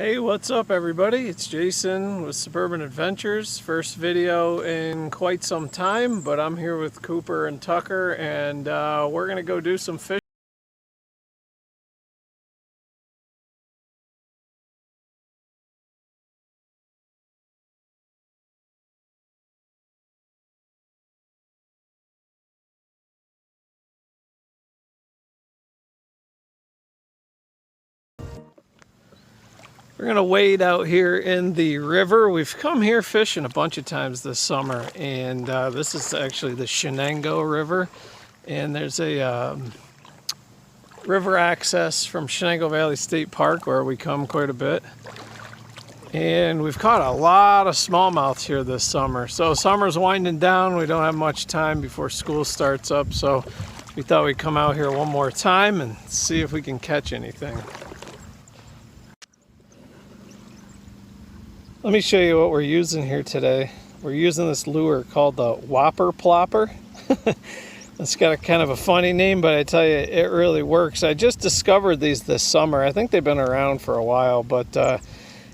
Hey, what's up everybody? It's Jason with Suburban Adventures. First video in quite some time, but I'm here with Cooper and Tucker, and we're gonna go do some fishing. We're gonna wade out here in the river. We've come here fishing a bunch of times this summer, and this is actually the Shenango River, and there's a river access from Shenango Valley State Park where we come quite a bit. And we've caught a lot of smallmouth here this summer. So summer's winding down, we don't have much time before school starts up, so we thought we'd come out here one more time and see if we can catch anything. Let me show you what we're using here today. We're using this lure called the Whopper Plopper. It's got a kind of a funny name, but I tell you, it really works. I just discovered these this summer. I think they've been around for a while, but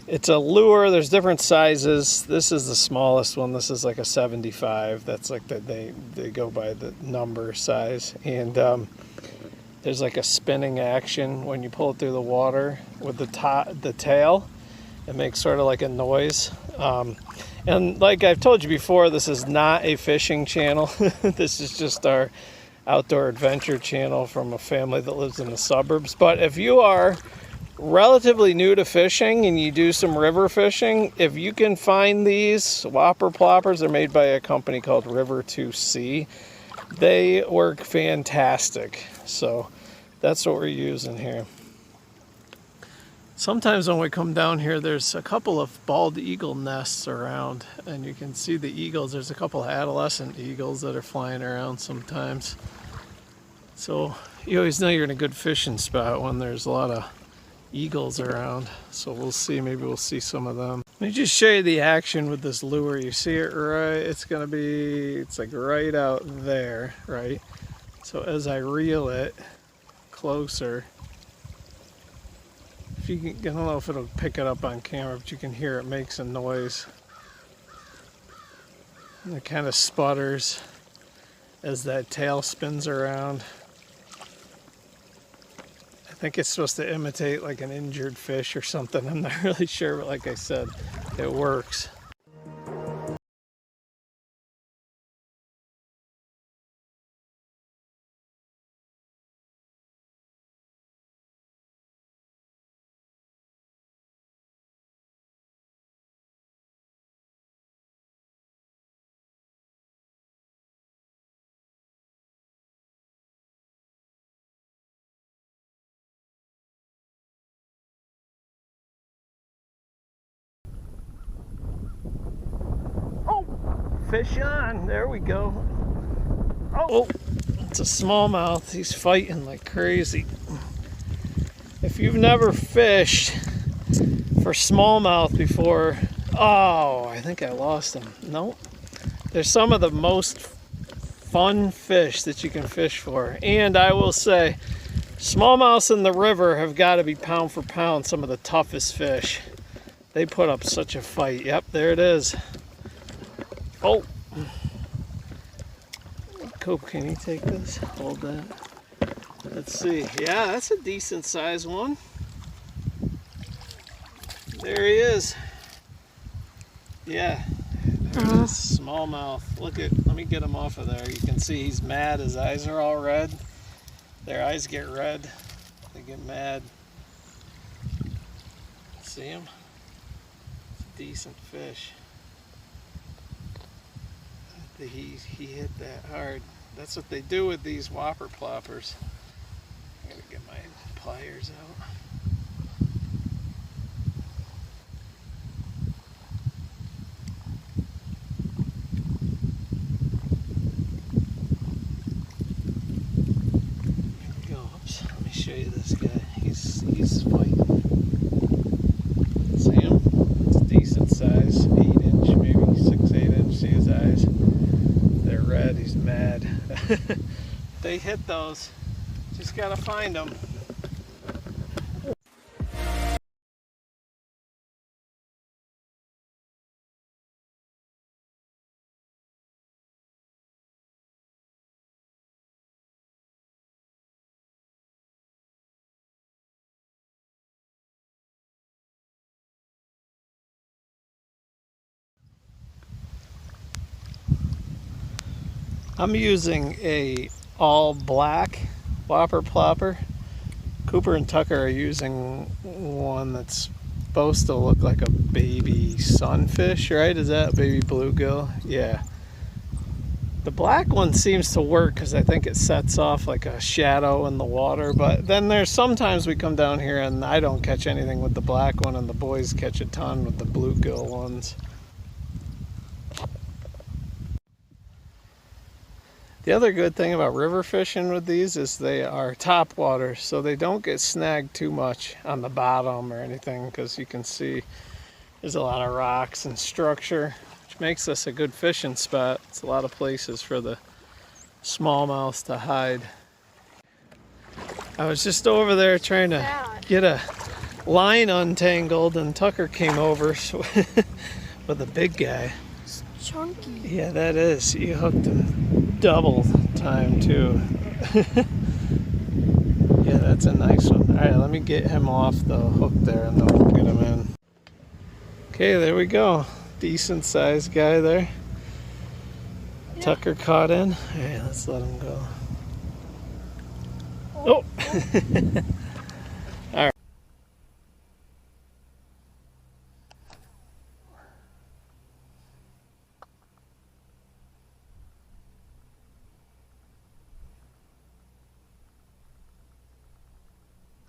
it's a lure. There's different sizes. This is the smallest one. This is like a 75. That's like they go by the number size. And there's like a spinning action when you pull it through the water with the tail. It makes sort of like a noise. And like I've told you before, this is not a fishing channel. This is just our outdoor adventure channel from a family that lives in the suburbs. But if you are relatively new to fishing and you do some river fishing, if you can find these Whopper Ploppers, they're made by a company called River 2C. They work fantastic. So that's what we're using here. Sometimes when we come down here, there's a couple of bald eagle nests around, and you can see the eagles. There's a couple of adolescent eagles that are flying around sometimes. So you always know you're in a good fishing spot when there's a lot of eagles around. So we'll see, maybe we'll see some of them. Let me just show you the action with this lure. You see it right, it's like right out there, right? So as I reel it closer, you can, I don't know if it'll pick it up on camera, but you can hear it makes a noise. And it kind of sputters as that tail spins around. I think it's supposed to imitate like an injured fish or something. I'm not really sure, but like I said, it works. Fish on, there we go. Oh, it's a smallmouth. He's fighting like crazy. If you've never fished for smallmouth before, oh, I think I lost him. Nope. They're some of the most fun fish that you can fish for. And I will say, smallmouths in the river have got to be pound for pound some of the toughest fish. They put up such a fight. Yep, there it is. Oh, Cope, can you take this? Hold that. Let's see. Yeah, that's a decent sized one. There he is. Yeah, there's a smallmouth. Let me get him off of there. You can see he's mad. His eyes are all red. Their eyes get red. They get mad. See him? It's a decent fish. He hit that hard. That's what they do with these Whopper Ploppers. I gotta get my pliers out. Here we go. Oops. Let me show you this guy. He's fighting. See him? It's a decent size, 8-inch, maybe 6-8 inch. See his eyes? They're red. He's mad. They hit those. Just gotta find them. I'm using a all black Whopper Plopper. Cooper and Tucker are using one that's supposed to look like a baby sunfish, right? Is that baby bluegill? Yeah. The black one seems to work because I think it sets off like a shadow in the water, but then there's sometimes we come down here and I don't catch anything with the black one and the boys catch a ton with the bluegill ones. The other good thing about river fishing with these is they are top water, so they don't get snagged too much on the bottom or anything, because you can see there's a lot of rocks and structure, which makes this a good fishing spot. It's a lot of places for the smallmouths to hide. I was just over there trying to get a line untangled, and Tucker came over with a big guy. It's chunky. Yeah, that is. You hooked him double time too. Yeah, that's a nice one. All right, let me get him off the hook there and then we'll get him in. Okay, there we go. Decent sized guy there. Yeah. Tucker caught in. All right, let's let him go. Oh! All right.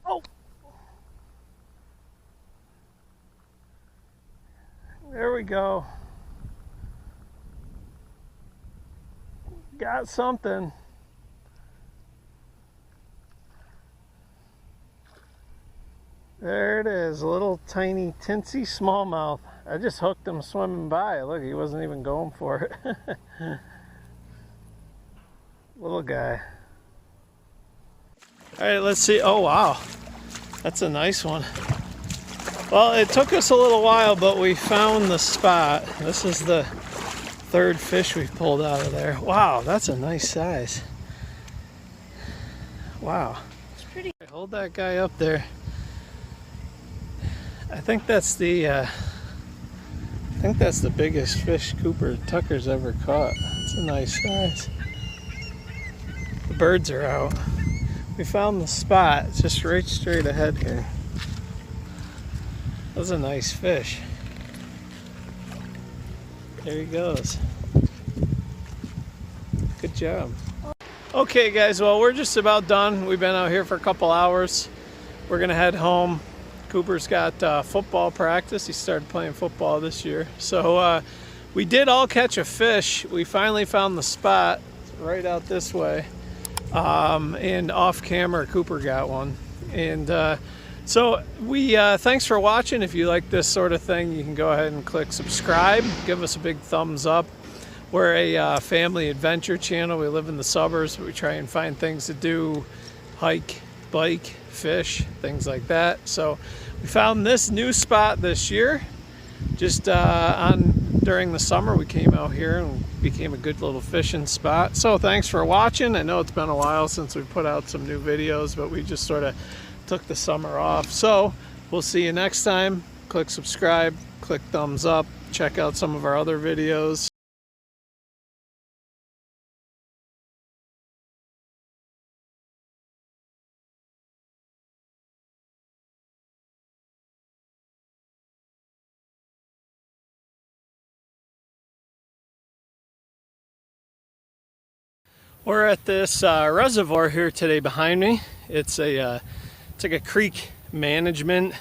Oh! There we go. Got something. There it is, a little tiny tinsy smallmouth. I just hooked him swimming by. Look, he wasn't even going for it. Little guy. All right, let's see. Oh, wow. That's a nice one. Well, it took us a little while, but we found the spot. This is the third fish we pulled out of there. Wow, that's a nice size. Wow. It's pretty. Hold that guy up there. I think that's the biggest fish Cooper Tucker's ever caught. It's a nice size. The birds are out. We found the spot. It's just right straight ahead here. That was a nice fish. There he goes. Good job. Okay guys, well we're just about done. We've been out here for a couple hours. We're gonna head home. Cooper's got football practice. He started playing football this year. So we did all catch a fish. We finally found the spot. It's right out this way. And off camera, Cooper got one. And so we thanks for watching. If you like this sort of thing, you can go ahead and click subscribe. Give us a big thumbs up. We're a family adventure channel. We live in the suburbs. We try and find things to do, hike, bike, fish, things like that. So we found this new spot this year. Just during the summer, we came out here and became a good little fishing spot. So thanks for watching. I know it's been a while since we put out some new videos, but we just sort of took the summer off. So we'll see you next time. Click subscribe, click thumbs up, check out some of our other videos. We're at this reservoir here today behind me. It's like a creek management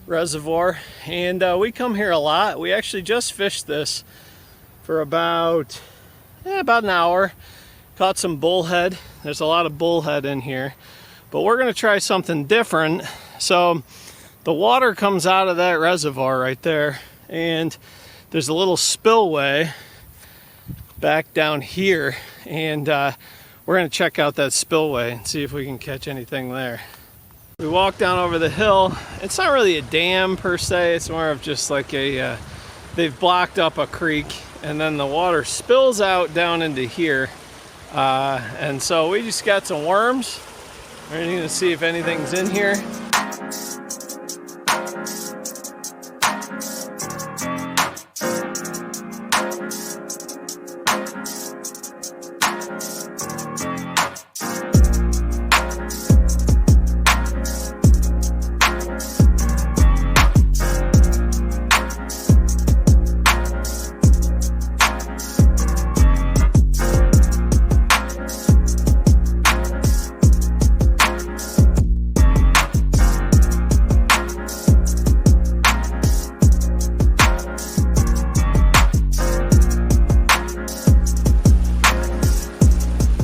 reservoir, and we come here a lot. We actually just fished this for about an hour. Caught some bullhead. There's a lot of bullhead in here, but we're gonna try something different. So the water comes out of that reservoir right there, and there's a little spillway back down here, and we're going to check out that spillway and see if we can catch anything there. We walk down over the hill. It's not really a dam per se, it's more of just like a they've blocked up a creek, and then the water spills out down into here, and so we just got some worms. We're going to see if anything's in here.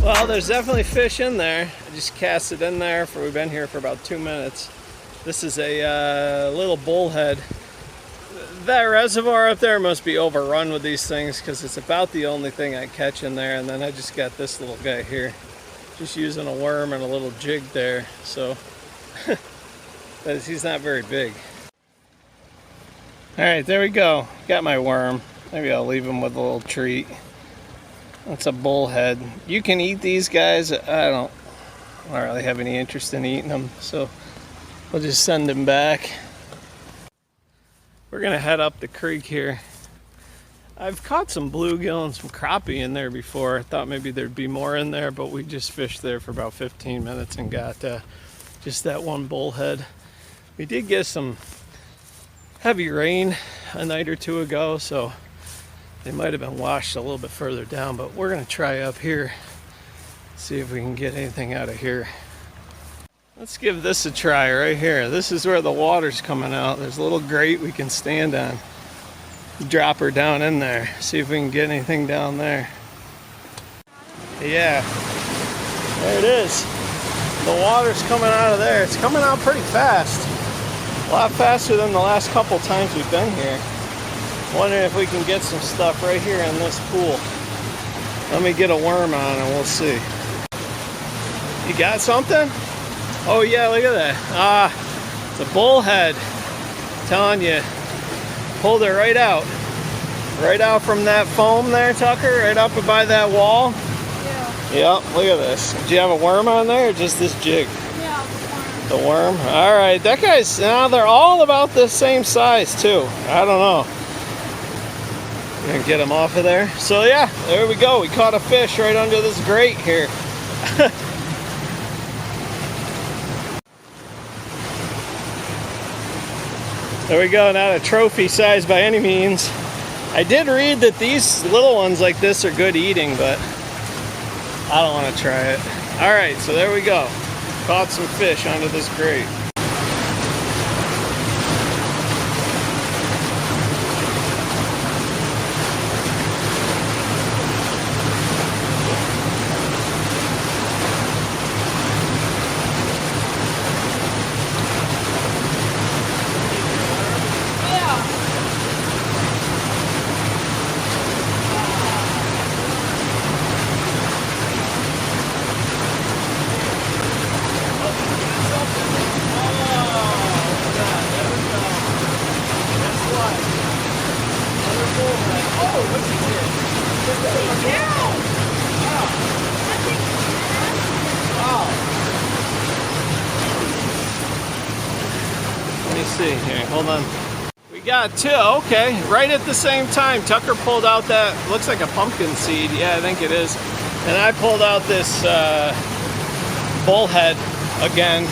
Well, there's definitely fish in there. I just cast it in there we've been here for about 2 minutes. This is a little bullhead. That reservoir up there must be overrun with these things because it's about the only thing I catch in there. And then I just got this little guy here, just using a worm and a little jig there. So he's not very big. All right, there we go. Got my worm. Maybe I'll leave him with a little treat. That's a bullhead. You can eat these guys. I don't really have any interest in eating them, so we'll just send them back. We're gonna head up the creek here. I've caught some bluegill and some crappie in there before. I thought maybe there'd be more in there, but we just fished there for about 15 minutes and got just that one bullhead. We did get some heavy rain a night or two ago, so they might have been washed a little bit further down, but we're gonna try up here, see if we can get anything out of here. Let's give this a try right here. This is where the water's coming out. There's a little grate we can stand on. Drop her down in there, see if we can get anything down there. Yeah, there it is. The water's coming out of there. It's coming out pretty fast. A lot faster than the last couple times we've been here. Wondering if we can get some stuff right here in this pool. Let me get a worm on and we'll see. You got something? Oh yeah, look at that. It's a bullhead. I'm telling you, pulled it right out. Right out from that foam there, Tucker, right up by that wall. Yeah. Yep, look at this. Do you have a worm on there or just this jig? Yeah, the worm. All right, that guy's, now they're all about the same size too. I don't know. Gonna get him off of there. So yeah, there we go. We caught a fish right under this grate here. There we go, not a trophy size by any means. I did read that these little ones like this are good eating, but I don't want to try it. All right, so there we go. Caught some fish under this grate. Let me see here, hold on. We got two, okay, right at the same time. Tucker pulled out that, looks like a pumpkin seed. Yeah, I think it is. And I pulled out this bullhead again.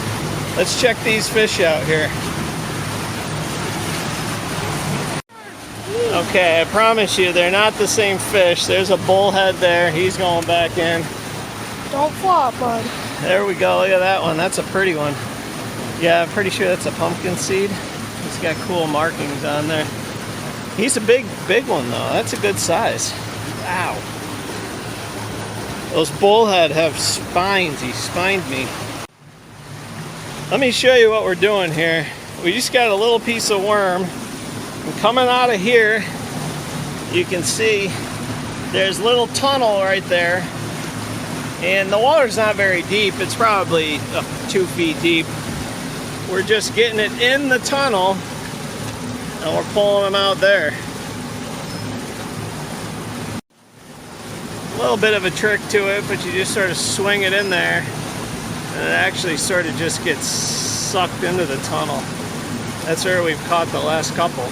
Let's check these fish out here. Okay, I promise you, they're not the same fish. There's a bullhead there. He's going back in. don't flop, bud. There we go. Look at that one. That's a pretty one. Yeah, I'm pretty sure that's a pumpkin seed. It's got cool markings on there. He's a big one, though. That's a good size. Wow. Those bullhead have spines. He spined me. Let me show you what we're doing here. We just got a little piece of worm. And coming out of here, you can see there's a little tunnel right there. And the water's not very deep. It's probably 2 feet deep. We're just getting it in the tunnel and we're pulling them out there. A little bit of a trick to it, but you just sort of swing it in there and it actually sort of just gets sucked into the tunnel. That's where we've caught the last couple.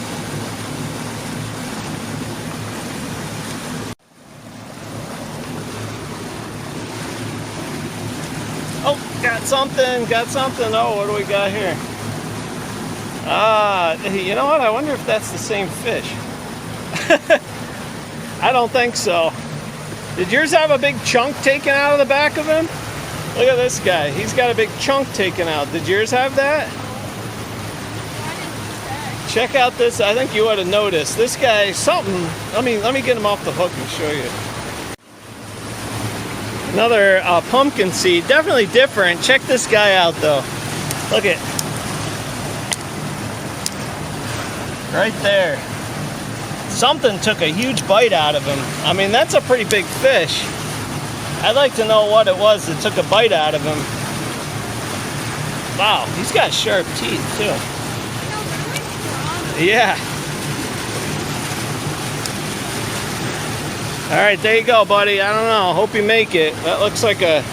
Oh, got something. Oh, what do we got here? You know what? I wonder if that's the same fish. I don't think so. Did yours have a big chunk taken out of the back of him? Look at this guy. He's got a big chunk taken out. Did yours have that? Check out this. I think you would have noticed. This guy, something. Let me get him off the hook and show you. Another pumpkin seed, definitely different. Check this guy out though. Look at, right there. Something took a huge bite out of him. I mean, that's a pretty big fish. I'd like to know what it was that took a bite out of him. Wow, he's got sharp teeth too. Yeah. All right, there you go, buddy. I don't know. Hope you make it. That looks like a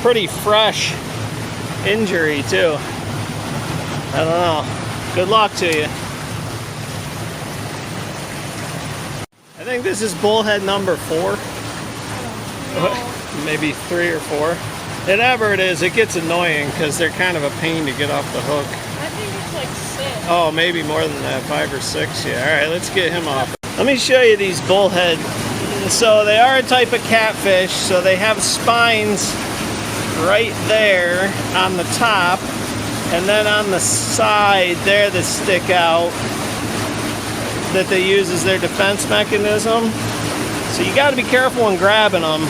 pretty fresh injury, too. I don't know. Good luck to you. I think this is bullhead number 4. Maybe 3 or 4. Whatever it is, it gets annoying because they're kind of a pain to get off the hook. I think it's like 6. Oh, maybe more than that. 5 or 6. Yeah, all right, let's get him off. Let me show you these bullhead. So they are a type of catfish, so they have spines right there on the top, and then on the side there that stick out that they use as their defense mechanism. So you got to be careful when grabbing them.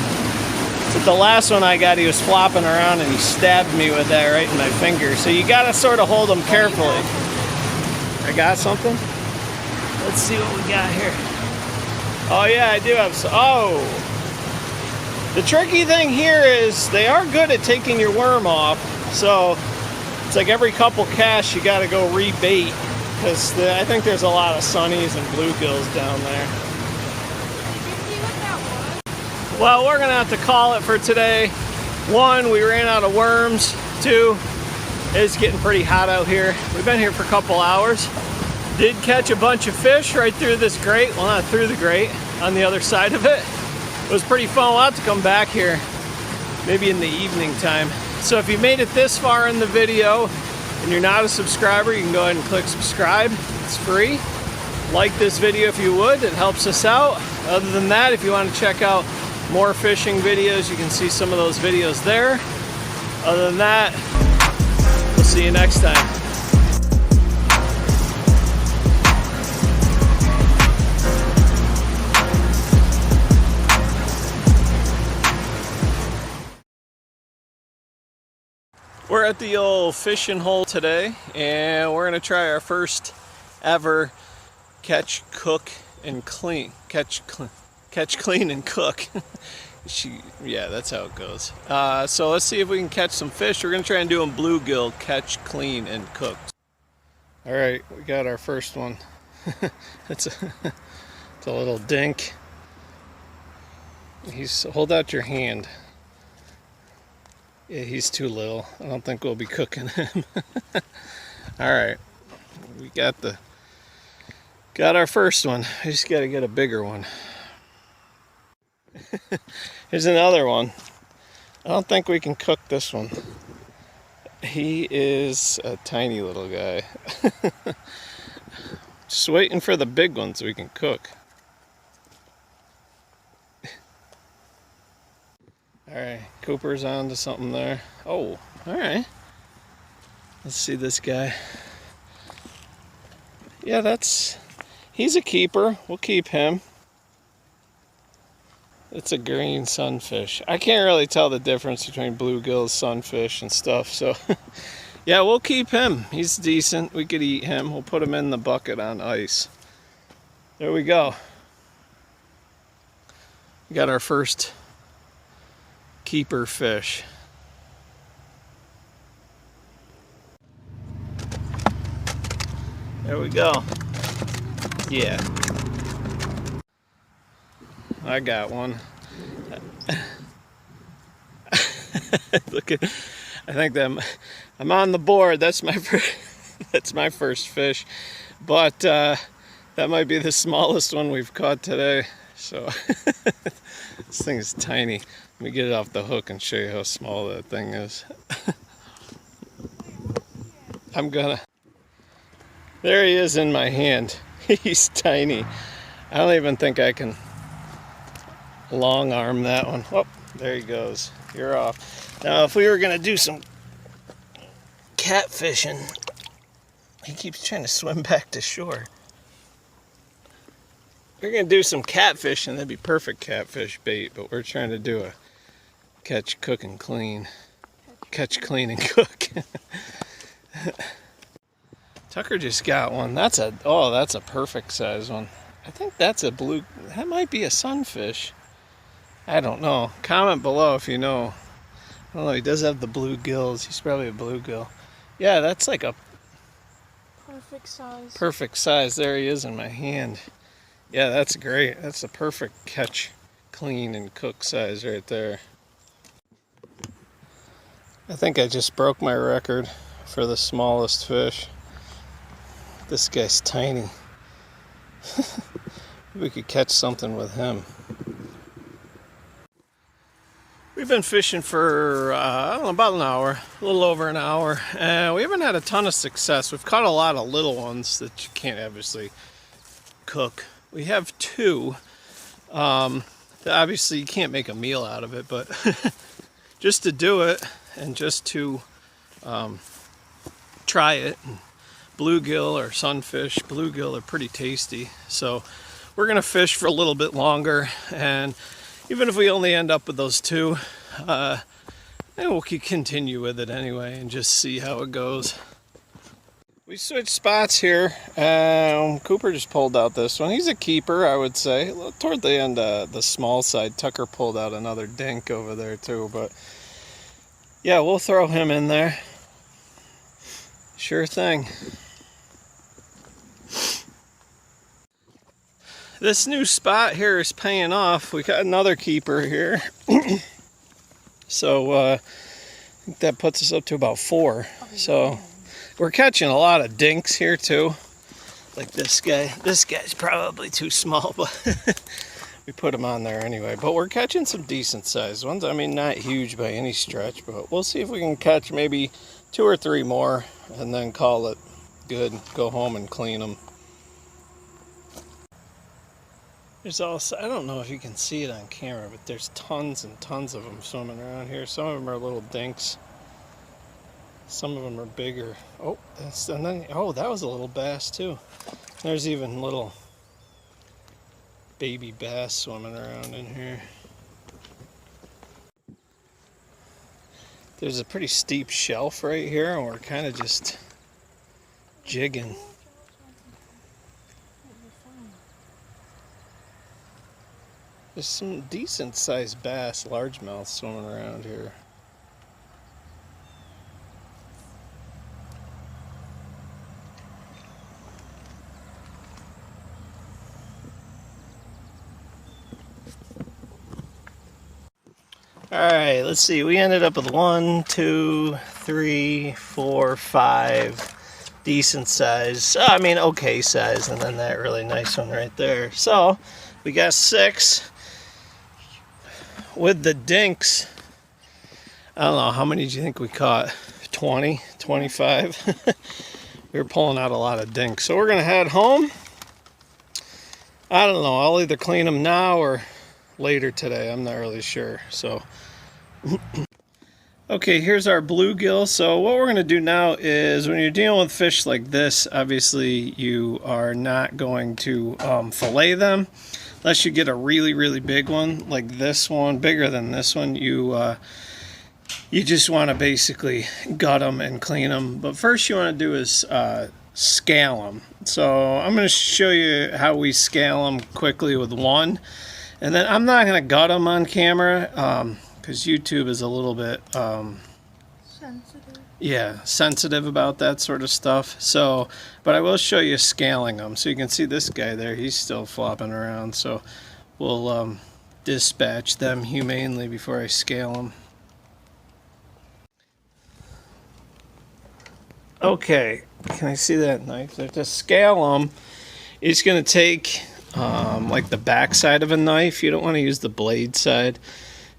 So the last one I got, he was flopping around and he stabbed me with that right in my finger. So you got to sort of hold them carefully. I got something? Let's see what we got here. Oh yeah, I do have some. Oh! The tricky thing here is they are good at taking your worm off. So it's like every couple casts you got to go rebait. Because I think there's a lot of sunnies and bluegills down there. Well, we're going to have to call it for today. 1, we ran out of worms. 2, it's getting pretty hot out here. We've been here for a couple hours. Did catch a bunch of fish right through this grate. Well, not through the grate, on the other side of it. It was pretty fun. We'll have to come back here maybe in the evening time. So if you made it this far in the video and you're not a subscriber, you can go ahead and click subscribe. It's free. Like this video if you would. It helps us out. Other than that, if you want to check out more fishing videos, you can see some of those videos there. Other than that, we'll see you next time. We're at the old fishing hole today, and we're gonna try our first ever catch, cook, and clean. Catch, clean, and cook. Yeah, that's how it goes. So let's see if we can catch some fish. We're gonna try and do them bluegill, catch, clean, and cook. All right, we got our first one. it's a little dink. Hold out your hand. Yeah, he's too little. I don't think we'll be cooking him. All right, we got our first one. I just got to get a bigger one. Here's another one. I don't think we can cook this one. He is a tiny little guy. Just waiting for the big ones we can cook. All right, Cooper's on to something there. Oh, all right. Let's see this guy. Yeah, he's a keeper. We'll keep him. It's a green sunfish. I can't really tell the difference between bluegills, sunfish, and stuff. So, yeah, we'll keep him. He's decent. We could eat him. We'll put him in the bucket on ice. There we go. We got our first keeper fish. There we go. Yeah. I got one. Look at, I think that I'm on the board. That's my first fish. But that might be the smallest one we've caught today. So this thing is tiny. Let me get it off the hook and show you how small that thing is. There he is in my hand. He's tiny. I don't even think I can long arm that one. Oh, there he goes. You're off. Now, if we were gonna do some catfishing, he keeps trying to swim back to shore. We're gonna do some catfishing. That'd be perfect catfish bait, but we're trying to do a catch, cook, and clean. Catch, clean, and cook. Tucker just got one. That's a perfect size one. I think that's a blue. That might be a sunfish. I don't know. Comment below if you know. I don't know. He does have the blue gills. He's probably a bluegill. Yeah, that's like a perfect size. Perfect size. There he is in my hand. Yeah, that's great. That's a perfect catch, clean, and cook size right there. I think I just broke my record for the smallest fish. This guy's tiny. We could catch something with him. We've been fishing for, I don't know, about an hour, a little over an hour. We haven't had a ton of success. We've caught a lot of little ones that you can't obviously cook. We have two. Obviously you can't make a meal out of it, but just to do it and just to try it. Bluegill or sunfish, bluegill are pretty tasty. So we're gonna fish for a little bit longer, and even if we only end up with those two, we'll continue with it anyway and just see how it goes. We switched spots here. Cooper just pulled out this one. He's a keeper, I would say. Toward the end, the small side, Tucker pulled out another dink over there too. But yeah, we'll throw him in there. Sure thing. This new spot here is paying off. We got another keeper here. So I think that puts us up to about 4. So we're catching a lot of dinks here too. Like this guy. This guy's probably too small, but we put him on there anyway. But we're catching some decent sized ones. I mean, not huge by any stretch, but we'll see if we can catch maybe 2 or 3 more and then call it good. Go home and clean them. There's also, I don't know if you can see it on camera, but there's tons and tons of them swimming around here. Some of them are little dinks. Some of them are bigger. Oh, and then, oh, that was a little bass too. There's even little baby bass swimming around in here. There's a pretty steep shelf right here, and we're kind of just jigging. There's some decent sized bass, largemouth swimming around here. Alright, let's see. We ended up with 1, 2, 3, 4, 5 decent size. I mean, okay size, and then that really nice one right there. So, we got 6. With the dinks, I don't know, how many do you think we caught? 20, 25? We were pulling out a lot of dinks. So we're going to head home. I don't know, I'll either clean them now or later today. I'm not really sure. So, okay, here's our bluegill. So what we're going to do now is when you're dealing with fish like this, obviously you are not going to fillet them. Unless you get a really, really big one, like this one, bigger than this one, you just want to basically gut them and clean them. But first you want to do is scale them. So I'm going to show you how we scale them quickly with one. And then I'm not going to gut them on camera because YouTube is a little bit sensitive about that sort of stuff. So, but I will show you scaling them. So you can see this guy there, he's still flopping around. So we'll dispatch them humanely before I scale them. Okay, can I see that knife? So to scale them, it's going to take like the back side of a knife. You don't want to use the blade side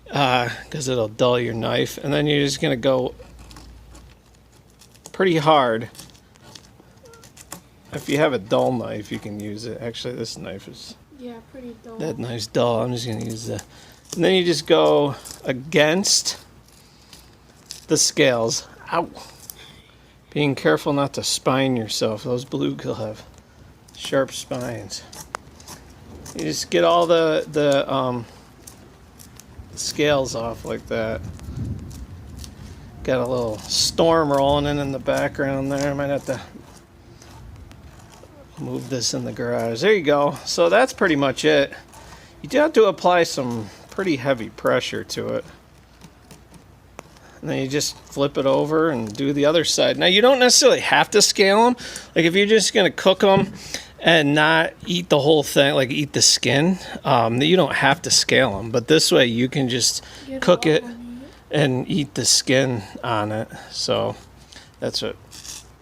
because it'll dull your knife. And then you're just going to go pretty hard. If you have a dull knife, you can use it. Actually, this knife is pretty dull. That knife's dull. I'm just going to use that. And then you just go against the scales. Ow! Being careful not to spine yourself. Those bluegill have sharp spines. You just get all the scales off like that. Got a little storm rolling in the background there. I might have to move this in the garage. There you go. So that's pretty much it. You do have to apply some pretty heavy pressure to it. And then you just flip it over and do the other side. Now you don't necessarily have to scale them. Like if you're just going to cook them and not eat the whole thing, like eat the skin, you don't have to scale them. But this way you can just cook it and eat the skin on it. So that's what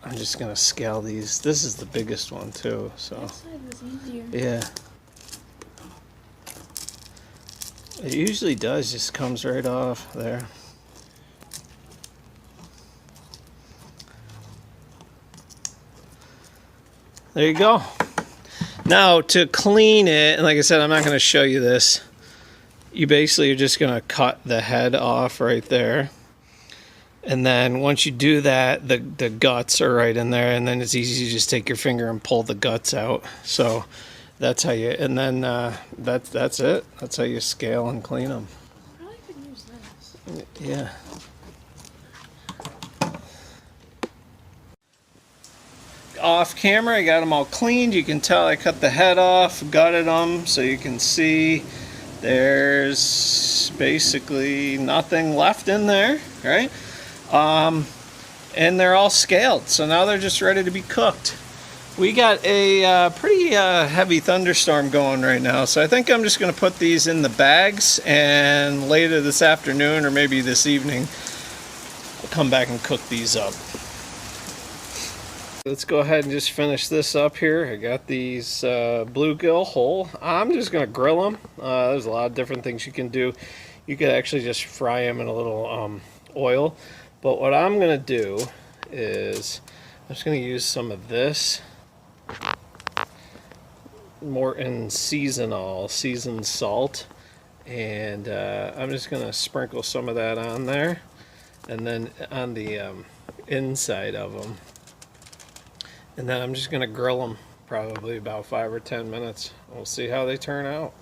I'm just going to scale these. This is the biggest one too. So That side was easier. yeah. It usually does, just comes right off there. There you go. Now to clean it, and like I said, I'm not going to show you this. You basically are just going to cut the head off right there. And then once you do that, the guts are right in there, and then it's easy to just take your finger and pull the guts out. So that's how you, and then that's it. That's how you scale and clean them. I probably could use this. Yeah. Off camera, I got them all cleaned. You can tell I cut the head off, gutted them, so you can see there's basically nothing left in there, right? And they're all scaled, so now they're just ready to be cooked. We got a pretty heavy thunderstorm going right now, so I think I'm just going to put these in the bags, and later this afternoon or maybe this evening I'll come back and cook these up. Let's go ahead and just finish this up here. I got these bluegill whole. I'm just going to grill them. There's a lot of different things you can do. You could actually just fry them in a little oil. But what I'm going to do is I'm just going to use some of this Morton seasoned salt. And I'm just going to sprinkle some of that on there. And then on the inside of them. And then I'm just going to grill them probably about 5 or 10 minutes. We'll see how they turn out.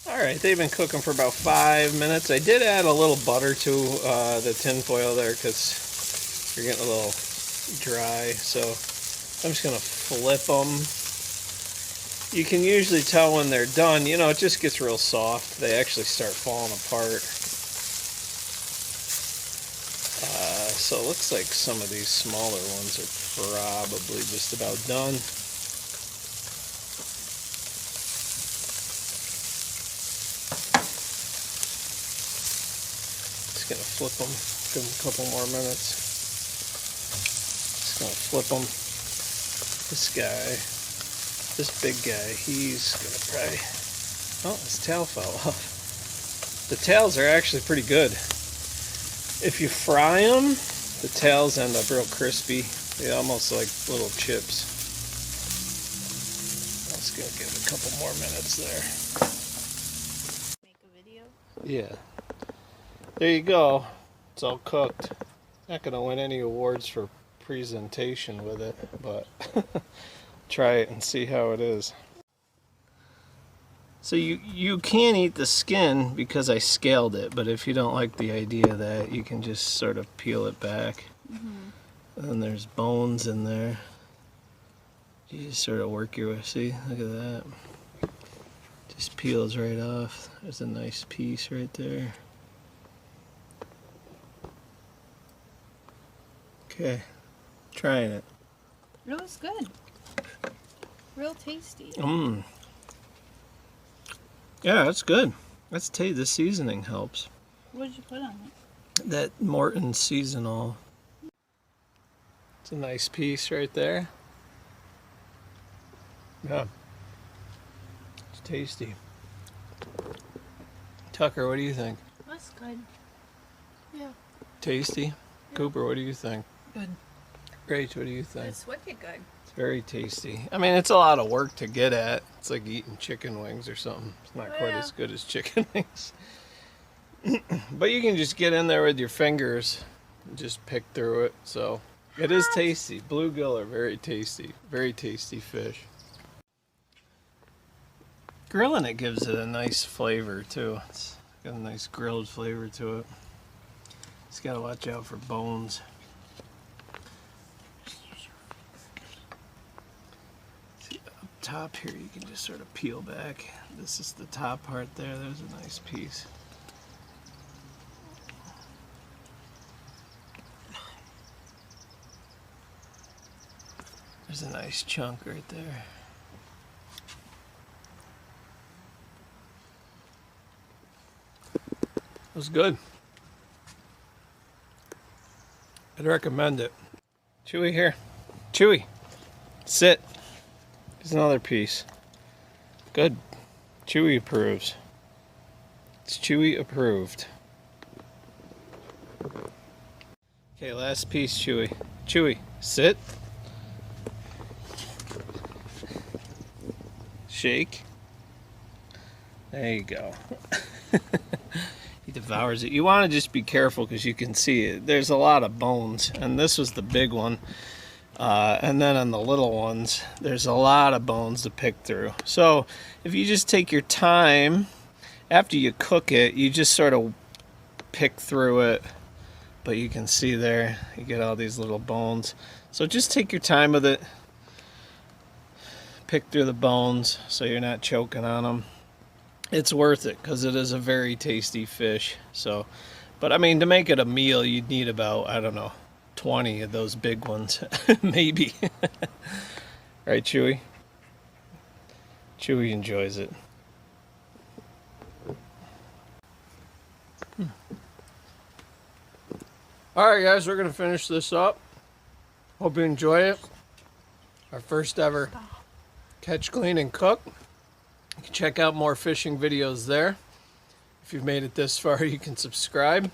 Alright, they've been cooking for about 5 minutes. I did add a little butter to the tin foil there because you're getting a little dry. So I'm just going to flip them. You can usually tell when they're done. You know, it just gets real soft. They actually start falling apart. So it looks like some of these smaller ones are probably just about done. Just gonna flip them, give them a couple more minutes. Just gonna flip them. This guy, this big guy, he's gonna probably, oh, his tail fell off. The tails are actually pretty good. If you fry them, the tails end up real crispy. They almost like little chips. Let's go give it a couple more minutes there. Make a video? Yeah. There you go. It's all cooked. Not going to win any awards for presentation with it, but try it and see how it is. So you can eat the skin because I scaled it, but if you don't like the idea of that, you can just sort of peel it back. Mm-hmm. And there's bones in there. You just sort of work your way. See, look at that. Just peels right off. There's a nice piece right there. Okay, trying it. It was good. Real tasty. Mmm. Yeah, that's good. That's the seasoning helps. What did you put on it? That Morton seasonal. It's a nice piece right there. Yeah. It's tasty. Tucker, what do you think? That's good. Yeah. Tasty? Yeah. Cooper, what do you think? Good. Rach, what do you think? It's wicked good. It's very tasty. I mean, it's a lot of work to get at. It's like eating chicken wings or something. It's not quite as good as chicken wings. But you can just get in there with your fingers and just pick through it. So it is tasty. Bluegill are very tasty. Very tasty fish. Grilling it gives it a nice flavor too. It's got a nice grilled flavor to it. Just gotta watch out for bones. See, up top here you can just sort of peel back. This is the top part there. There's a nice piece. There's a nice chunk right there. It was good. I'd recommend it. Chewy here. Chewy. Sit. Here's another piece. Good. Chewy approves. It's Chewy approved. Okay, last piece, Chewy. Chewy, sit. Shake. There you go. He devours it. You want to just be careful because you can see it. There's a lot of bones, and this was the big one. And then on the little ones, there's a lot of bones to pick through. So if you just take your time, after you cook it, you just sort of pick through it. But you can see there, you get all these little bones. So just take your time with it. Pick through the bones so you're not choking on them. It's worth it because it is a very tasty fish. So, but I mean, to make it a meal, you'd need about, I don't know, 20 of those big ones, maybe. Right, Chewy? Chewy enjoys it. All right, guys, we're gonna finish this up. Hope you enjoy it. Our first ever catch, clean, and cook. You can check out more fishing videos there. If you've made it this far, you can subscribe.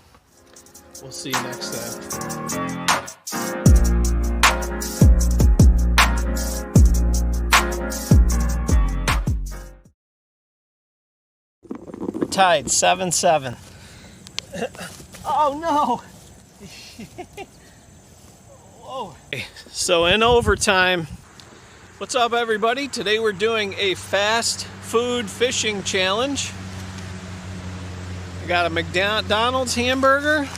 We'll see you next time. We're tied 7-7. Oh no! Whoa. So in overtime, what's up everybody? Today we're doing a fast food fishing challenge. I got a McDonald's hamburger.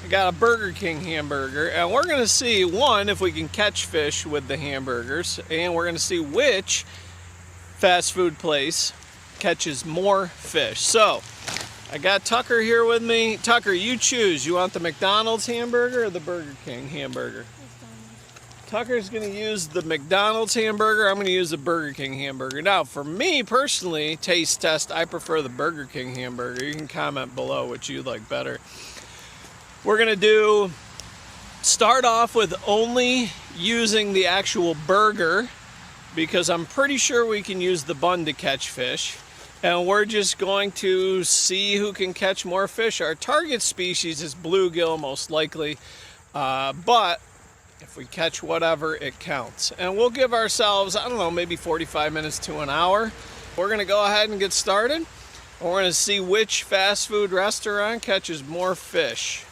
I got a Burger King hamburger, and we're gonna see, one, if we can catch fish with the hamburgers, and we're gonna see which fast food place catches more fish. So I got Tucker here with me. Tucker, you choose. You want the McDonald's hamburger or the Burger King hamburger? Tucker's going to use the McDonald's hamburger. I'm going to use the Burger King hamburger. Now, for me personally, taste test, I prefer the Burger King hamburger. You can comment below what you like better. We're going to start off with only using the actual burger because I'm pretty sure we can use the bun to catch fish. And we're just going to see who can catch more fish. Our target species is bluegill, most likely. But if we catch whatever, it counts. And we'll give ourselves, I don't know, maybe 45 minutes to an hour. We're going to go ahead and get started. We're going to see which fast food restaurant catches more fish.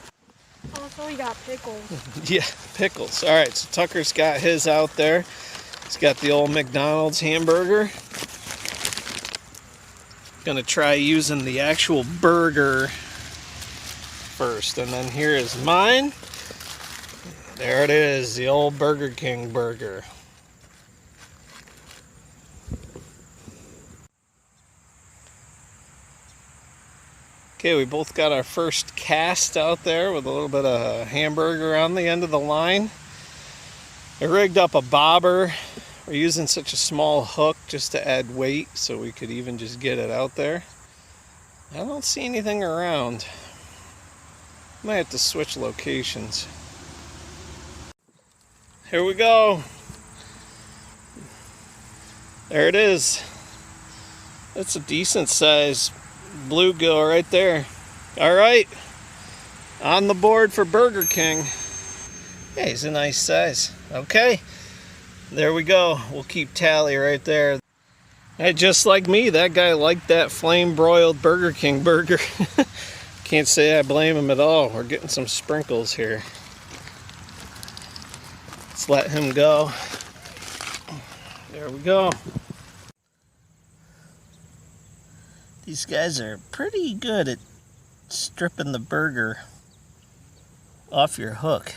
Also, we got pickles. Yeah, pickles. All right, so Tucker's got his out there. He's got the old McDonald's hamburger. Gonna try using the actual burger first, and then here is mine. There it is, the old Burger King burger. Okay, we both got our first cast out there with a little bit of hamburger on the end of the line. I rigged up a bobber. We're using such a small hook just to add weight so we could even just get it out there. I don't see anything around. Might have to switch locations. Here we go. There it is. That's a decent size bluegill right there. All right, on the board for Burger King. Yeah, he's a nice size. Okay. There we go. We'll keep tally right there. Hey, just like me, that guy liked that flame-broiled Burger King burger. Can't say I blame him at all. We're getting some sprinkles here. Let's let him go. There we go. These guys are pretty good at stripping the burger off your hook.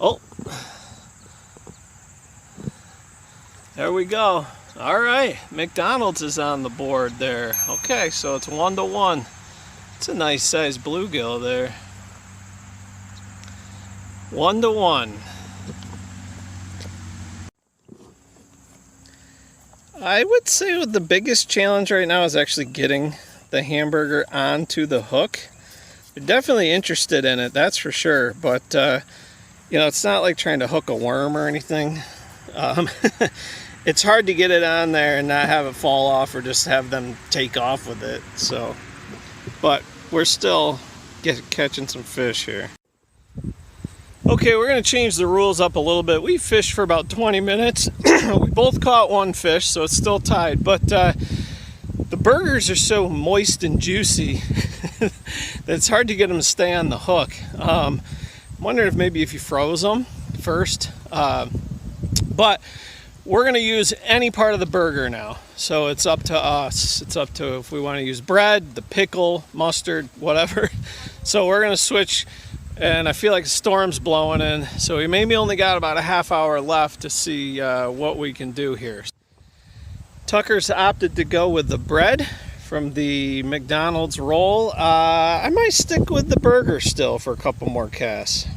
Oh, there we go. All right, McDonald's is on the board there. Okay, so it's 1-1. It's a nice sized bluegill there. 1-1. I would say the biggest challenge right now is actually getting the hamburger onto the hook. You're definitely interested in it, that's for sure. But, you know, it's not like trying to hook a worm or anything. It's hard to get it on there and not have it fall off or just have them take off with it. So, but we're still catching some fish here. Okay, we're going to change the rules up a little bit. We fished for about 20 minutes. We both caught one fish, so it's still tied. But the burgers are so moist and juicy that it's hard to get them to stay on the hook. I'm wondering if maybe if you froze them first. But we're going to use any part of the burger now. So it's up to us. It's up to if we want to use bread, the pickle, mustard, whatever. So we're going to switch. And I feel like the storm's blowing in, so we maybe only got about a half hour left to see what we can do here. Tucker's opted to go with the bread from the McDonald's roll. I might stick with the burger still for a couple more casts.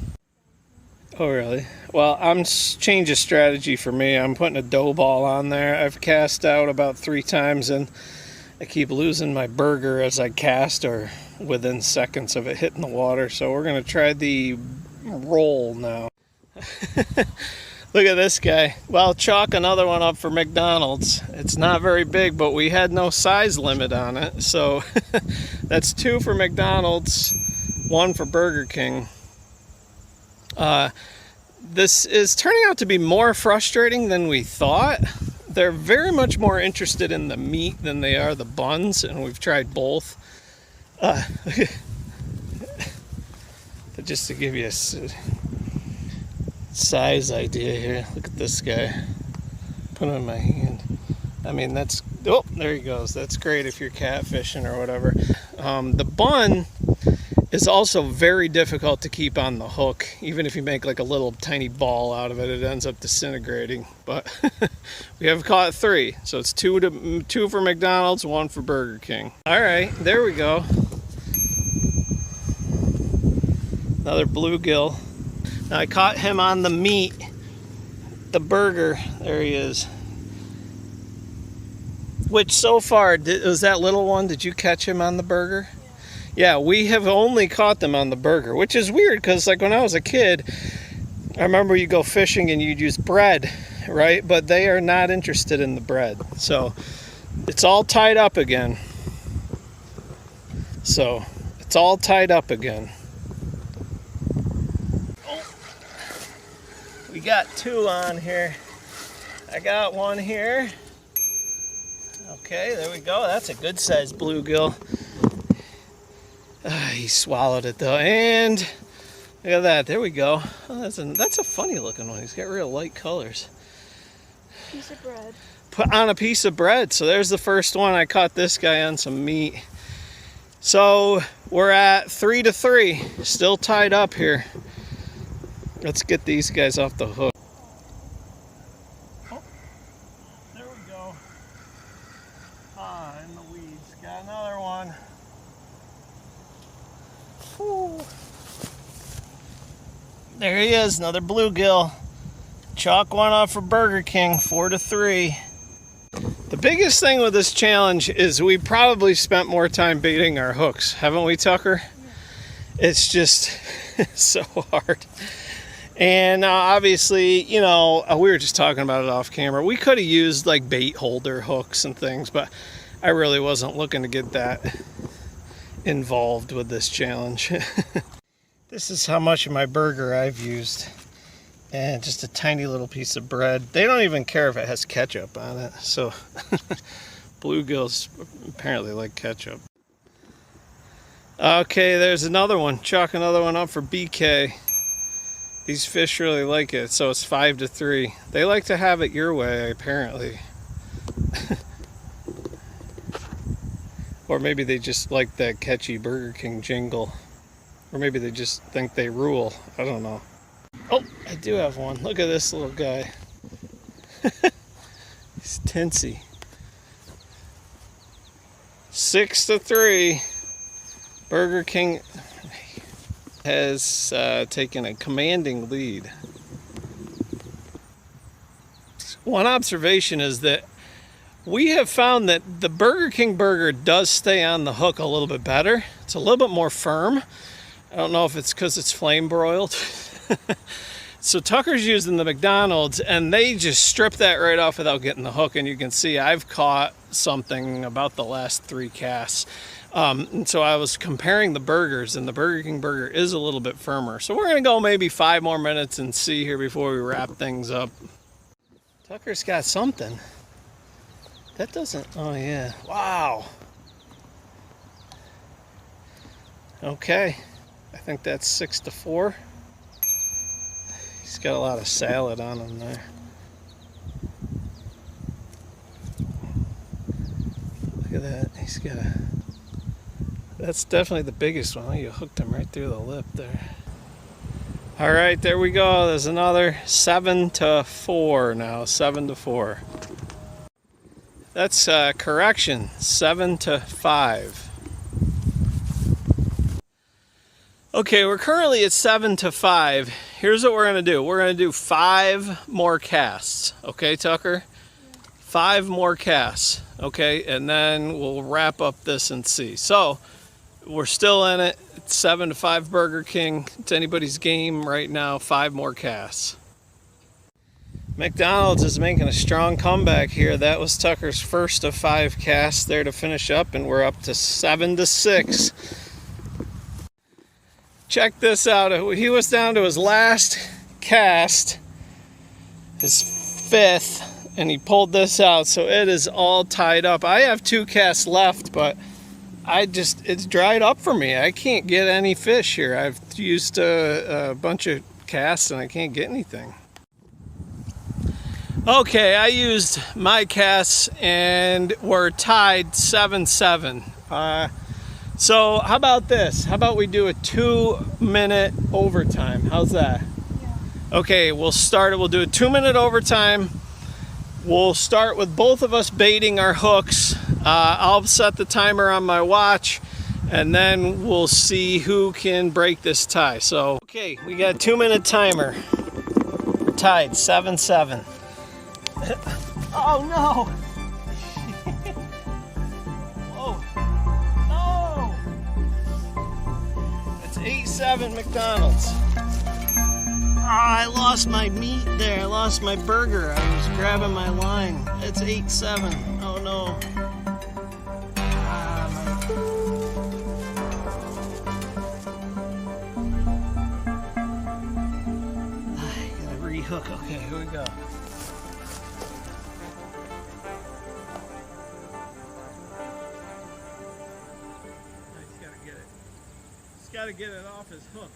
Oh really? Well, I'm changing strategy for me. I'm putting a dough ball on there. I've cast out about 3 times and I keep losing my burger as I cast or within seconds of it hitting the water. So we're going to try the roll now. Look at this guy. Well, chalk another one up for McDonald's. It's not very big, but we had no size limit on it. So that's 2 for McDonald's, 1 for Burger King. This is turning out to be more frustrating than we thought. They're very much more interested in the meat than they are the buns, and we've tried both. Just to give you a size idea here, look at this guy. Put him in my hand. I mean, that's, oh, there he goes. That's great if you're catfishing or whatever. The bun is also very difficult to keep on the hook. Even if you make like a little tiny ball out of it, it ends up disintegrating. But we have caught 3, so it's 2 for McDonald's, 1 for Burger King. All right, there we go. Another bluegill. Now I caught him on the meat, the burger. There he is. Which so far, was that little one? Did you catch him on the burger? Yeah, we have only caught them on the burger, which is weird because like when I was a kid, I remember you go fishing and you'd use bread, right? But they are not interested in the bread. So it's all tied up again. So it's all tied up again. We got 2 on here. I got 1 here. Okay, there we go. That's a good sized bluegill. He swallowed it though, and look at that. There we go. Oh, that's a funny looking one. He's got real light colors. Piece of bread. Put on a piece of bread. So there's the first one. I caught this guy on some meat. So we're at 3-3. Still tied up here. Let's get these guys off the hook. Oh, there we go. In the weeds. Got another one. Whew. There he is, another bluegill. Chalk one off for Burger King, 4-3. The biggest thing with this challenge is we probably spent more time baiting our hooks, haven't we, Tucker? It's just so hard. And obviously, you know, we were just talking about it off camera. We could have used like bait holder hooks and things, but I really wasn't looking to get that involved with this challenge. This is how much of my burger I've used. And just a tiny little piece of bread. They don't even care if it has ketchup on it. So bluegills apparently like ketchup. Okay, there's another one. Chalk another one up for BK. These fish really like it, so it's 5-3. They like to have it your way, apparently. Or maybe they just like that catchy Burger King jingle. Or maybe they just think they rule. I don't know. Oh, I do have one. Look at this little guy. He's tinsy. 6-3. Burger King has taken a commanding lead. One observation is that we have found that the Burger King burger does stay on the hook a little bit better. It's a little bit more firm. I don't know if it's because it's flame broiled. So Tucker's using the McDonald's and they just strip that right off without getting the hook. And you can see I've caught something about the last 3 casts. And so I was comparing the burgers, and the Burger King burger is a little bit firmer. So we're going to go maybe 5 more minutes and see here before we wrap things up. Tucker's got something. That doesn't, oh yeah, wow. Okay, I think that's 6-4. He's got a lot of salad on him there. Look at that, he's got a, that's definitely the biggest one. Oh, you hooked him right through the lip there. All right, there we go. There's another 7-4 now, 7-4. That's correction, 7-5. Okay, we're currently at 7-5. Here's what we're gonna do. We're gonna do 5 more casts. Okay, Tucker? 5 more casts, okay? And then we'll wrap up this and see. So, we're still in it. It's 7-5 Burger King. It's anybody's game right now. 5 more casts. McDonald's is making a strong comeback here. That was Tucker's first of 5 casts there to finish up, and we're up to 7-6. Check this out. He was down to his last cast, his 5th, and he pulled this out, so it is all tied up. I have 2 casts left, but it's dried up for me. I can't get any fish here. I've used a bunch of casts and I can't get anything. Okay, I used my casts and we're tied 7-7. So how about this? How about we do a 2-minute overtime? How's that? Yeah. Okay, we'll start it. We'll do a 2-minute overtime. We'll start with both of us baiting our hooks. I'll set the timer on my watch, and then we'll see who can break this tie. So, okay, we got a 2-minute timer. We're tied 7-7. Oh no! Whoa! No! It's 8-7 McDonald's. I lost my meat there. I lost my burger. I was grabbing my line. It's 8-7. Oh no. I gotta rehook. Okay, here we go. He's gotta get it. He's gotta get it off his hook.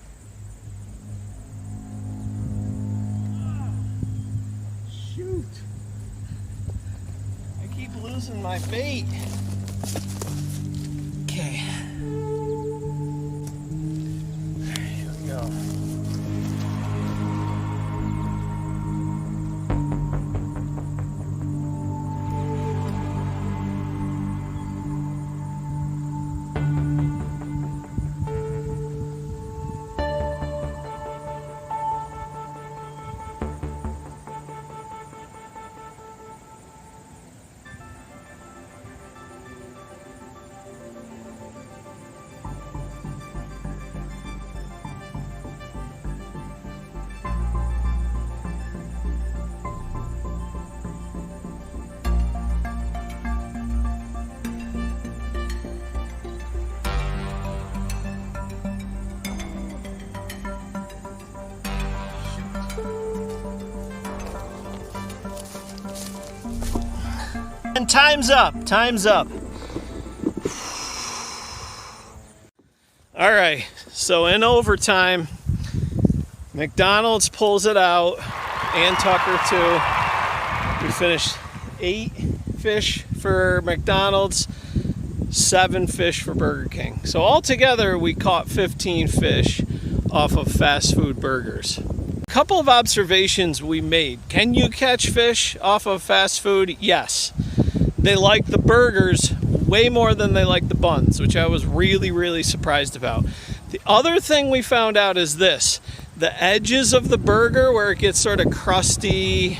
Shoot! I keep losing my bait. Okay. Here we go. And time's up. Time's up. All right. So in overtime, McDonald's pulls it out, and Tucker too. We finished 8 fish for McDonald's, 7 fish for Burger King. So altogether we caught 15 fish off of fast food burgers. A couple of observations we made. Can you catch fish off of fast food? Yes. They like the burgers way more than they like the buns, which I was really surprised about. The other thing we found out is this: the edges of the burger, where it gets sort of crusty,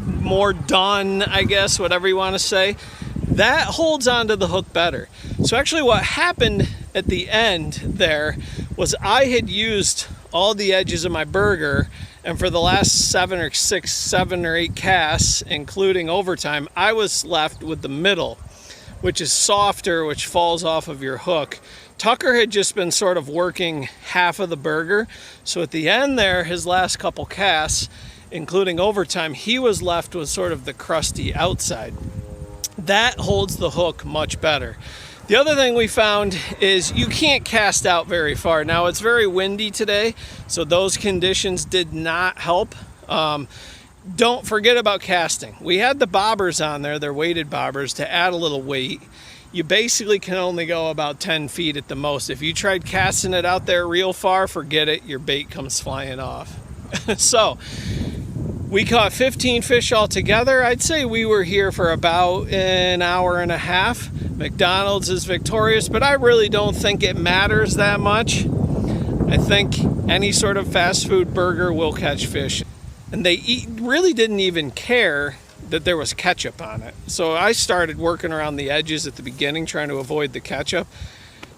more done, I guess, whatever you want to say, that holds onto the hook better. So actually what happened at the end there was I had used all the edges of my burger, and for the last 7 or 8 casts, including overtime, I was left with the middle, which is softer, which falls off of your hook. Tucker had just been sort of working half of the burger, so at the end there, his last couple casts, including overtime, he was left with sort of the crusty outside. That holds the hook much better. The other thing we found is you can't cast out very far. Now it's very windy today, so those conditions did not help. Don't forget about casting. We had the bobbers on there, they're weighted bobbers, to add a little weight. You basically can only go about 10 feet at the most. If you tried casting it out there real far, forget it, your bait comes flying off. So we caught 15 fish altogether. I'd say we were here for about an hour and a half. McDonald's is victorious, but I really don't think it matters that much. I think any sort of fast food burger will catch fish. And they really didn't even care that there was ketchup on it. So I started working around the edges at the beginning, trying to avoid the ketchup.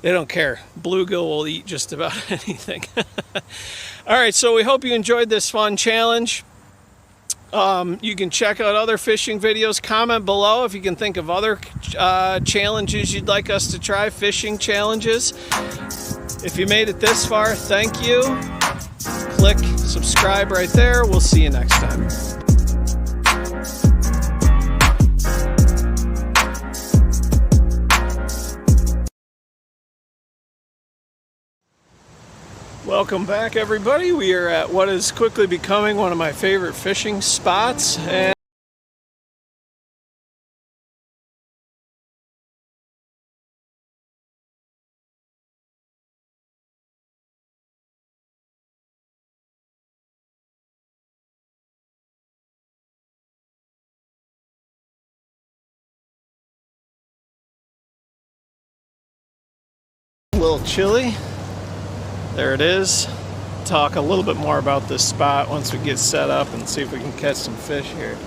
They don't care. Bluegill will eat just about anything. All right, so we hope you enjoyed this fun challenge. You can check out other fishing videos. Comment below if you can think of other challenges you'd like us to try, fishing challenges. If you made it this far, thank you. Click subscribe right there. We'll see you next time. Welcome back, everybody. We are at what is quickly becoming one of my favorite fishing spots. And a little chilly. There it is. Talk a little bit more about this spot once we get set up and see if we can catch some fish here.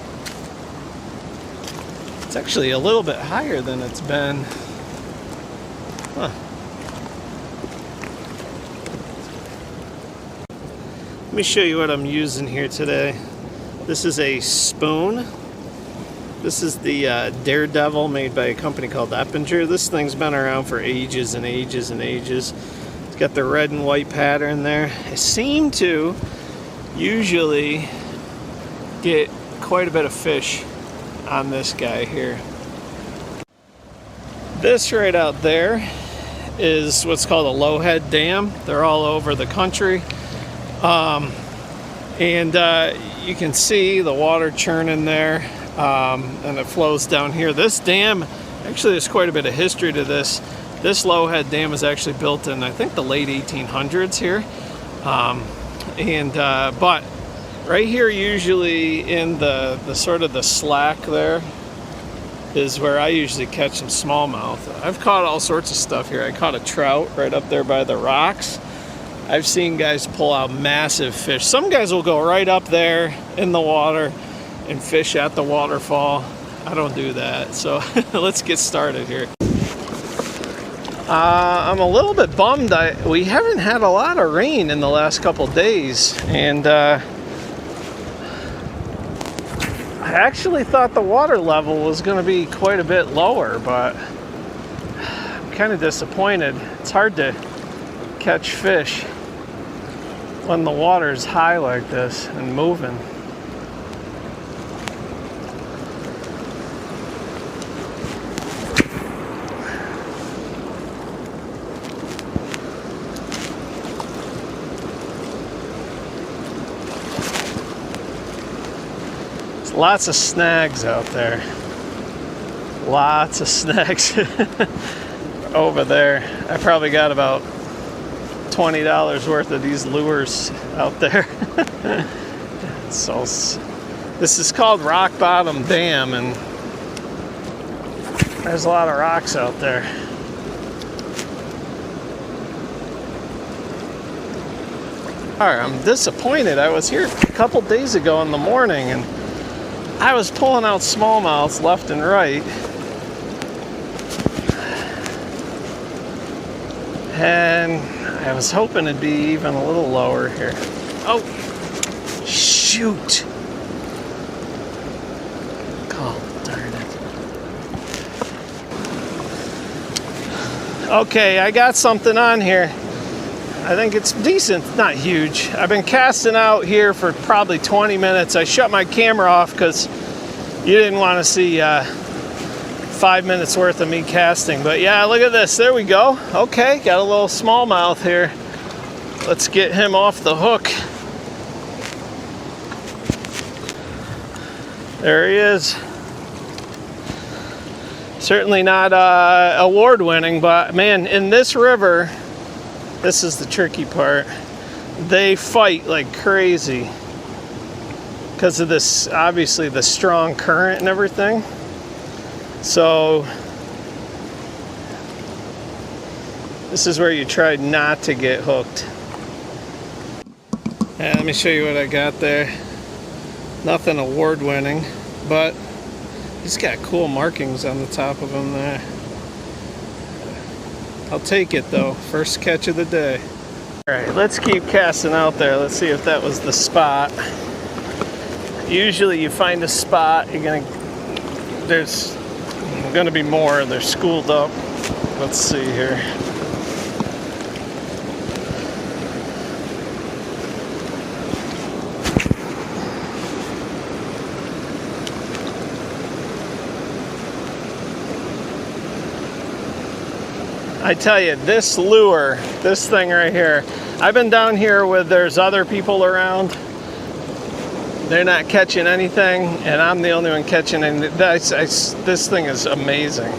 It's actually a little bit higher than it's been. Huh. Let me show you what I'm using here today. This is a spoon. This is the Daredevle, made by a company called Eppinger. This thing's been around for ages and ages and ages. Got the red and white pattern there. I seem to usually get quite a bit of fish on this guy here. This right out there is what's called a lowhead dam. They're all over the country. You can see the water churning there, and it flows down here. This dam, actually there's quite a bit of history to this. This lowhead dam was actually built in, I think, the late 1800s here. But right here, usually in the sort of the slack there, is where I usually catch some smallmouth. I've caught all sorts of stuff here. I caught a trout right up there by the rocks. I've seen guys pull out massive fish. Some guys will go right up there in the water and fish at the waterfall. I don't do that. So let's get started here. I'm a little bit bummed. We haven't had a lot of rain in the last couple days, and I actually thought the water level was going to be quite a bit lower, but I'm kind of disappointed. It's hard to catch fish when the water is high like this and moving. Lots of snags out there. Lots of snags. over there. I probably got about $20 worth of these lures out there. So this is called Rock Bottom Dam, and there's a lot of rocks out there. Alright, I'm disappointed. I was here a couple days ago in the morning and I was pulling out smallmouths left and right. And I was hoping it'd be even a little lower here. Oh, shoot. Oh, darn it. Okay, I got something on here. I think it's decent, not huge. I've been casting out here for probably 20 minutes. I shut my camera off because you didn't want to see 5 minutes worth of me casting. But yeah, look at this. There we go. Okay, got a little smallmouth here. Let's get him off the hook. There he is. Certainly not award-winning, but man, in this river, this is the tricky part. They fight like crazy because of this, obviously, the strong current and everything. So this is where you try not to get hooked. Yeah, let me show you what I got there. Nothing award-winning, but he's got cool markings on the top of him there. I'll take it though. First catch of the day. Alright, let's keep casting out there. Let's see if that was the spot. Usually you find a spot, there's gonna be more. They're schooled up. Let's see here. I tell you, this lure, this thing right here, I've been down here there's other people around. They're not catching anything, and I'm the only one catching anything. This thing is amazing.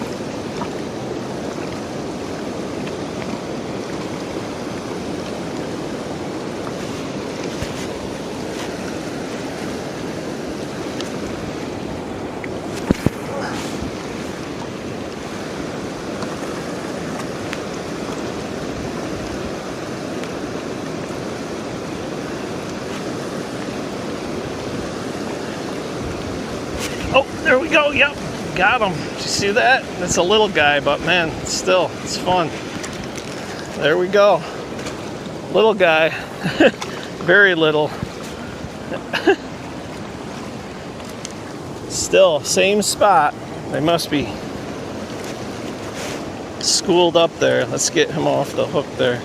Oh, there we go. Yep, got him. Did you see that? It's a little guy, but man, still, it's fun. There we go. Little guy. Very little. Still, same spot. They must be schooled up there. Let's get him off the hook there.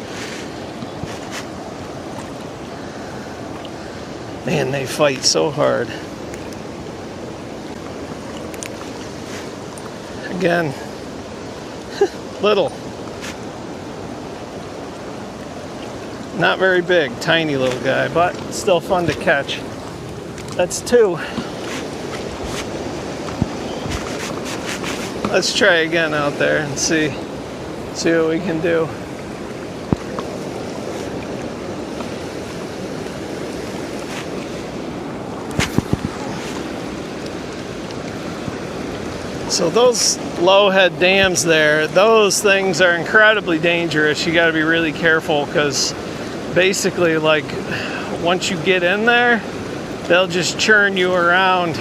Man, they fight so hard. Again, little, not very big, tiny little guy, but still fun to catch. That's two. Let's try again out there and see what we can do. So those low head dams there, those things are incredibly dangerous. You got to be really careful because basically, like, once you get in there, they'll just churn you around.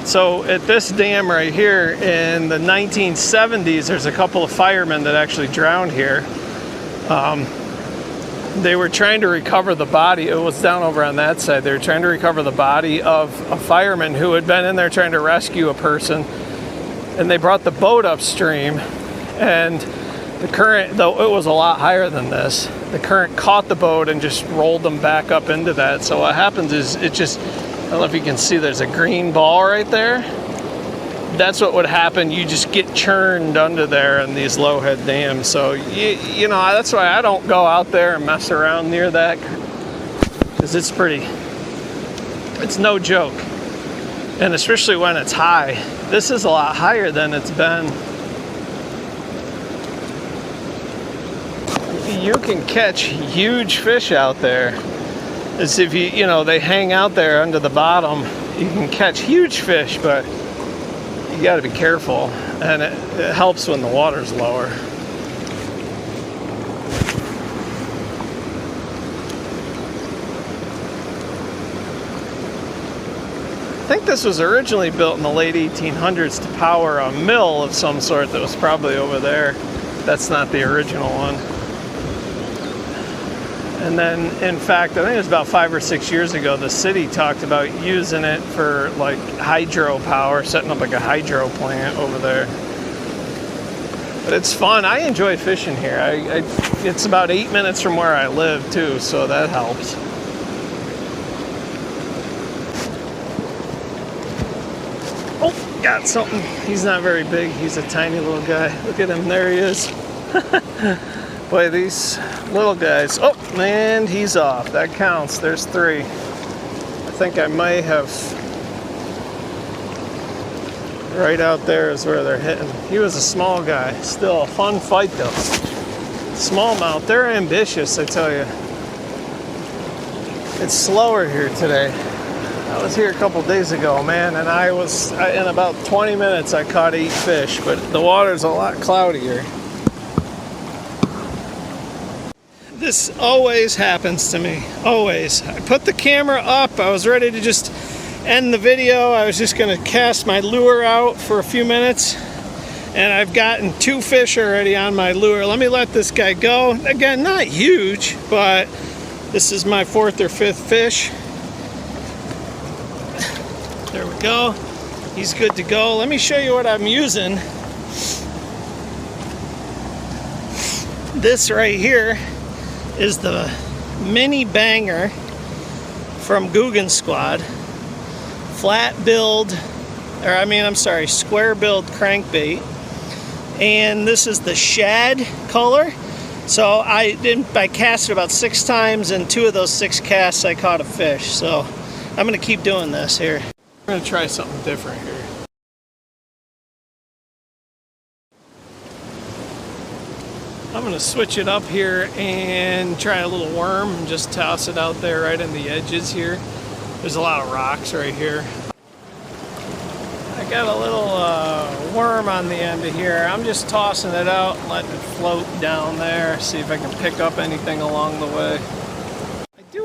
So at this dam right here in the 1970s, there's a couple of firemen that actually drowned here. They were trying to recover the body. It was down over on that side. They were trying to recover the body of a fireman who had been in there trying to rescue a person. And they brought the boat upstream, and the current, though it was a lot higher than this, the current caught the boat and just rolled them back up into that. So what happens is it just, I don't know if you can see, there's a green ball right there. That's what would happen. You just get churned under there in these low head dams. So you know, that's why I don't go out there and mess around near that, because it's no joke. And especially when it's high. This is a lot higher than it's been. you can catch huge fish out there. As if they hang out there under the bottom. You can catch huge fish, but you got to be careful, and it helps when the water's lower. I think this was originally built in the late 1800s to power a mill of some sort that was probably over there. That's not the original one. And then, in fact, I think it was about 5 or 6 years ago, the city talked about using it for like hydropower, setting up like a hydro plant over there. But it's fun. I enjoy fishing here. It's about 8 minutes from where I live too, so that helps. Oh, got something. He's not very big. He's a tiny little guy. Look at him. There he is. Boy, these little guys. Oh, and he's off. That counts. There's 3. I think I might have. Right out there is where they're hitting. He was a small guy. Still a fun fight though. Smallmouth, they're ambitious, I tell you. It's slower here today. I was here a couple days ago, man, and in about 20 minutes I caught 8 fish, but the water's a lot cloudier. This always happens to me, always. I put the camera up, I was ready to just end the video. I was just gonna cast my lure out for a few minutes, and I've gotten 2 fish already on my lure. Let me let this guy go. Again, not huge, but this is my 4th or 5th fish. There we go. He's good to go. Let me show you what I'm using. This right here is the mini banger from Googan Squad. Square build crankbait. And this is the Shad color. So I cast it about 6 times, and 2 of those 6 casts I caught a fish. So I'm gonna keep doing this here. I'm gonna try something different here. I'm gonna switch it up here and try a little worm and just toss it out there right in the edges here. There's a lot of rocks right here. I got a little worm on the end of here. I'm just tossing it out and letting it float down there. See if I can pick up anything along the way.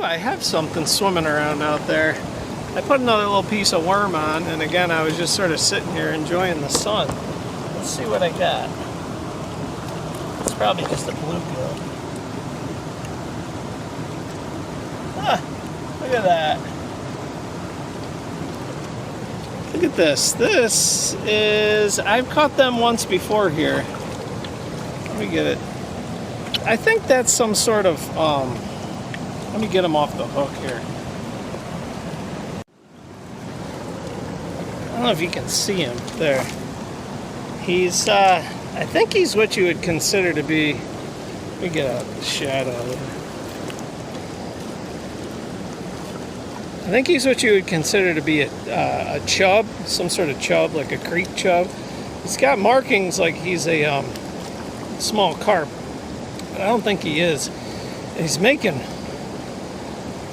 I have something swimming around out there. I put another little piece of worm on, and again, I was just sort of sitting here enjoying the sun. Let's see what I got. It's probably just a bluegill. Look at that. Look at this. This is, I've caught them once before here. Let me get it. I think that's some sort of, let me get him off the hook here. I don't know if you can see him there. He's, I think he's what you would consider to be, let me get a shad out of there. I think he's what you would consider to be a chub, some sort of chub, like a creek chub. He's got markings like he's a small carp, but I don't think he is. And he's making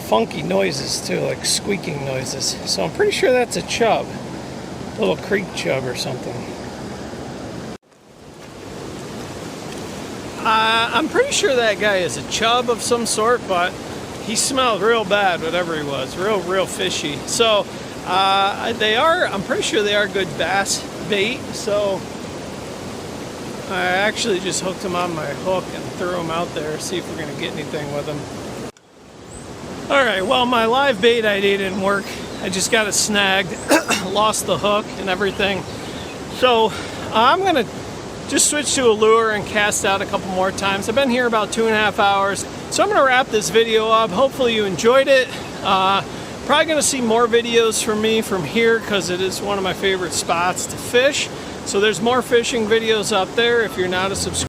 funky noises too, like squeaking noises. So I'm pretty sure that's a chub, a little creek chub or something. I'm pretty sure that guy is a chub of some sort, but he smelled real bad, whatever he was, real fishy. So I'm pretty sure they are good bass bait. So I actually just hooked him on my hook and threw him out there, see if we're gonna get anything with him. All right, well, my live bait idea didn't work. I just got it snagged, lost the hook and everything. So I'm gonna just switch to a lure and cast out a couple more times. I've been here about 2.5 hours. So I'm gonna wrap this video up. Hopefully you enjoyed it. Probably gonna see more videos from me from here because it is one of my favorite spots to fish. So there's more fishing videos out there. If you're not a subscriber,